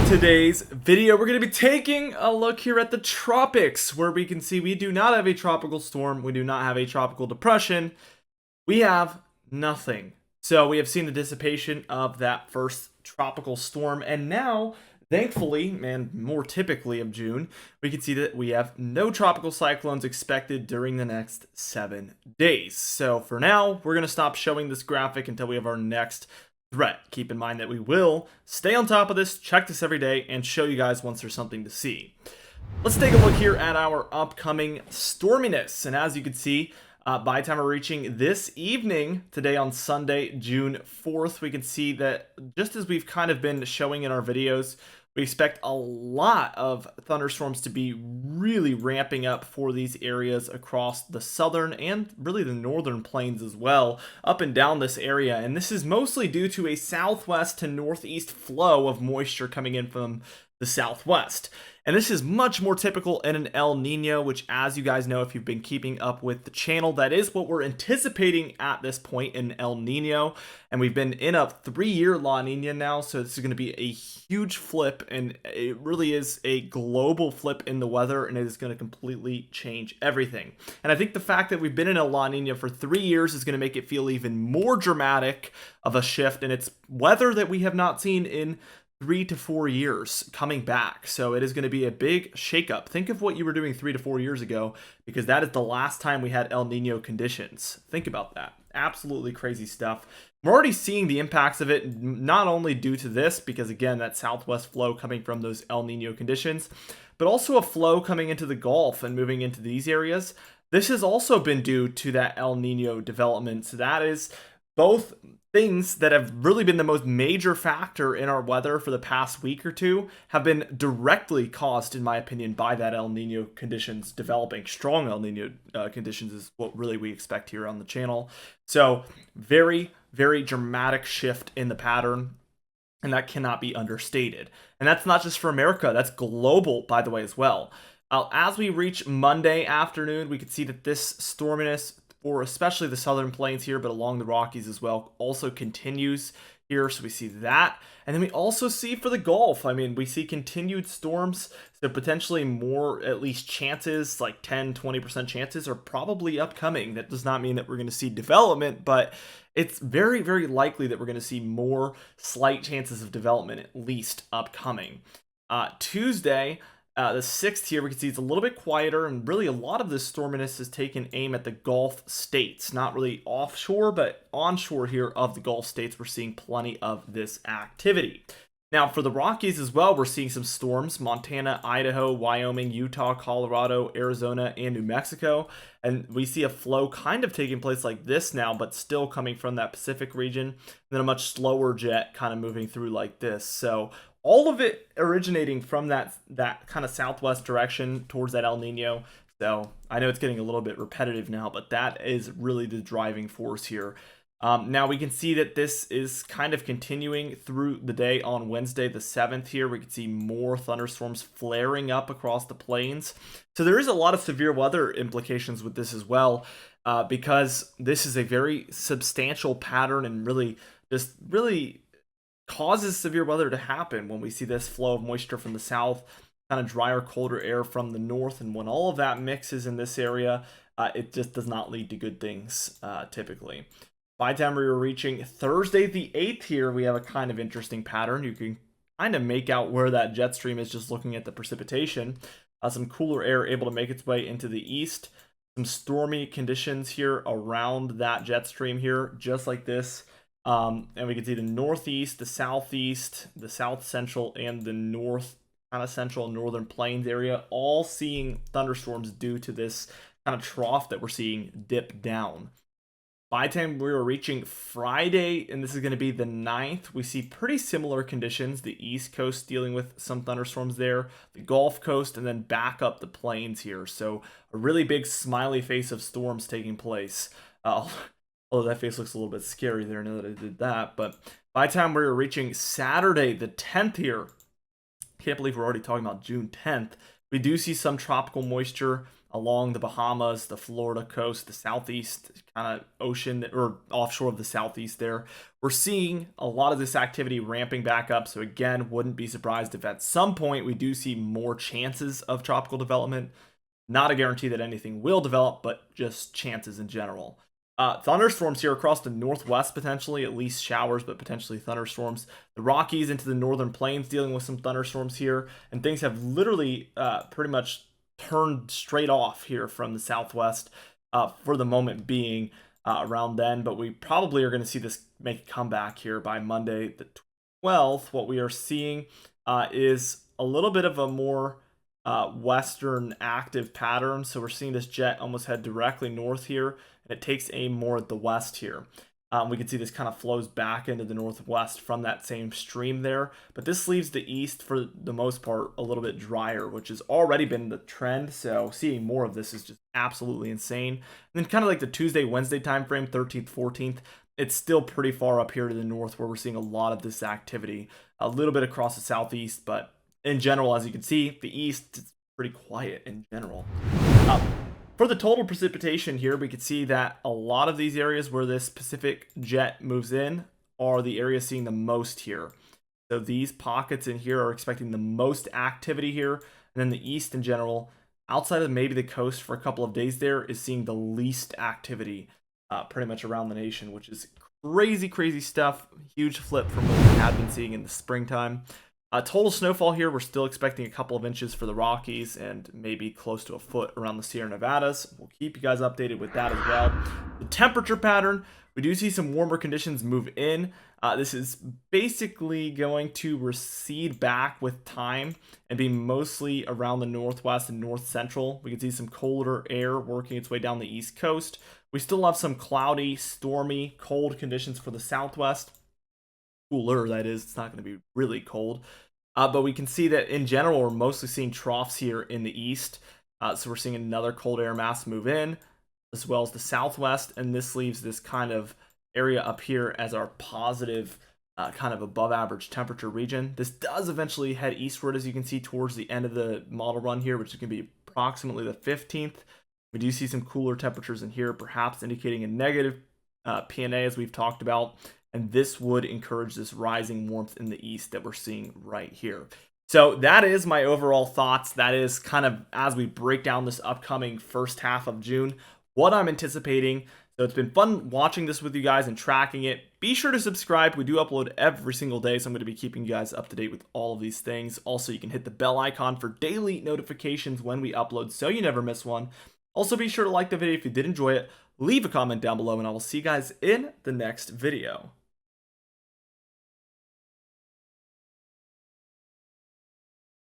In today's video, we're going to be taking a look here at the tropics, where we can see we do not have a tropical storm, we do not have a tropical depression, we have nothing. So we have seen the dissipation of that first tropical storm, and now, thankfully, and more typically of June, we can see that we have no tropical cyclones expected during the next 7 days. So for now, we're going to stop showing this graphic until we have our next threat. Keep in mind that we will stay on top of this, check this every day, and show you guys once there's something to see. Let's take a look here at our upcoming storminess. And as you can see, by the time we're reaching this evening, today on Sunday, June 4th, we can see that just as we've kind of been showing in our videos, we expect a lot of thunderstorms to be really ramping up for these areas across the southern and really the northern plains as well, up and down this area. And this is mostly due to a southwest to northeast flow of moisture coming in from the southwest. And this is much more typical in an El Nino, which, as you guys know, if you've been keeping up with the channel, that is what we're anticipating at this point in El Nino. And we've been in a 3-year La Nina now, so this is going to be a huge flip, and it really is a global flip in the weather, and it is going to completely change everything. And I think the fact that we've been in a La Nina for 3 years is going to make it feel even more dramatic of a shift, and it's weather that we have not seen in 3 to 4 years coming back. So it is going to be a big shakeup. Think of what you were doing 3 to 4 years ago, because that is the last time we had El Nino conditions. Think about that. Absolutely crazy stuff. We're already seeing the impacts of it, not only due to this, because again, that southwest flow coming from those El Nino conditions, but also a flow coming into the Gulf and moving into these areas. This has also been due to that El Nino development. So that is both things that have really been the most major factor in our weather for the past week or two have been directly caused, in my opinion, by that El Nino conditions developing. Strong El Nino conditions is what really we expect here on the channel. So very, very dramatic shift in the pattern, and that cannot be understated. And that's not just for America, that's global, by the way, as well. As we reach Monday afternoon, we can see that this storminess, or especially the southern plains here, but along the Rockies as well, also continues here. So we see that. And then we also see for the Gulf, I mean, we see continued storms. So potentially more, at least chances, like 10-20% chances are probably upcoming. That does not mean that we're going to see development, but it's very, very likely that we're going to see more slight chances of development, at least upcoming. Tuesday, the 6th here, we can see it's a little bit quieter, and really a lot of this storminess is taking aim at the Gulf states. Not really offshore, but onshore here of the Gulf states, we're seeing plenty of this activity. Now, for the Rockies as well, we're seeing some storms. Montana, Idaho, Wyoming, Utah, Colorado, Arizona, and New Mexico. And we see a flow kind of taking place like this now, but still coming from that Pacific region. And then a much slower jet kind of moving through like this. So all of it originating from that kind of southwest direction towards that El Nino. So I know it's getting a little bit repetitive now, but that is really the driving force here. Now we can see that this is kind of continuing through the day on Wednesday the 7th here. We can see more thunderstorms flaring up across the plains. So there is a lot of severe weather implications with this as well, because this is a very substantial pattern and really causes severe weather to happen when we see this flow of moisture from the south, kind of drier, colder air from the north. And when all of that mixes in this area, it just does not lead to good things typically. By the time we were reaching Thursday the 8th here, we have a kind of interesting pattern. You can kind of make out where that jet stream is just looking at the precipitation. Some cooler air able to make its way into the east. Some stormy conditions here around that jet stream here, just like this. And we can see the northeast, the southeast, the south central, and the north kind of central and northern plains area, all seeing thunderstorms due to this kind of trough that we're seeing dip down. By the time we were reaching Friday, and this is going to be the 9th, we see pretty similar conditions. The East Coast dealing with some thunderstorms there, the Gulf Coast, and then back up the plains here. So a really big smiley face of storms taking place. Although that face looks a little bit scary there now that I did that. But by the time we were reaching Saturday the 10th here, can't believe we're already talking about June 10th, we do see some tropical moisture along the Bahamas, the Florida coast, the southeast kind of ocean or offshore of the southeast there. We're seeing a lot of this activity ramping back up. So again, wouldn't be surprised if at some point we do see more chances of tropical development. Not a guarantee that anything will develop, but just chances in general. Thunderstorms here across the northwest, potentially, at least showers, but potentially thunderstorms. The Rockies into the northern plains dealing with some thunderstorms here, and things have literally pretty much turned straight off here from the southwest for the moment being around then, but we probably are going to see this make a comeback here by Monday the 12th. What we are seeing is a little bit of a more western active pattern. So we're seeing this jet almost head directly north here, and it takes aim more at the west here. We can see this kind of flows back into the northwest from that same stream there, but this leaves the east for the most part a little bit drier, which has already been the trend. So seeing more of this is just absolutely insane. And then kind of like the Tuesday, Wednesday time frame, 13th, 14th, it's still pretty far up here to the north where we're seeing a lot of this activity, a little bit across the southeast, but in general, as you can see, the east is pretty quiet in general. For the total precipitation here, we can see that a lot of these areas where this Pacific jet moves in are the areas seeing the most here. So these pockets in here are expecting the most activity here. And then the east in general, outside of maybe the coast for a couple of days there, is seeing the least activity pretty much around the nation, which is crazy, crazy stuff. Huge flip from what we had been seeing in the springtime. Total snowfall here, we're still expecting a couple of inches for the Rockies and maybe close to a foot around the Sierra Nevadas. We'll keep you guys updated with that as well. The temperature pattern, we do see some warmer conditions move in. This is basically going to recede back with time and be mostly around the northwest and north central. We can see some colder air working its way down the east coast. We still have some cloudy, stormy, cold conditions for the southwest. Cooler, that is. It's not going to be really cold. But we can see that in general, we're mostly seeing troughs here in the east. So we're seeing another cold air mass move in, as well as the southwest. And this leaves this kind of area up here as our positive, kind of above average temperature region. This does eventually head eastward, as you can see, towards the end of the model run here, which is going to be approximately the 15th. We do see some cooler temperatures in here, perhaps indicating a negative PNA, as we've talked about. And this would encourage this rising warmth in the east that we're seeing right here. So that is my overall thoughts. That is kind of as we break down this upcoming first half of June, what I'm anticipating. So it's been fun watching this with you guys and tracking it. Be sure to subscribe. We do upload every single day, so I'm going to be keeping you guys up to date with all of these things. Also, you can hit the bell icon for daily notifications when we upload so you never miss one. Also, be sure to like the video if you did enjoy it. Leave a comment down below, and I will see you guys in the next video.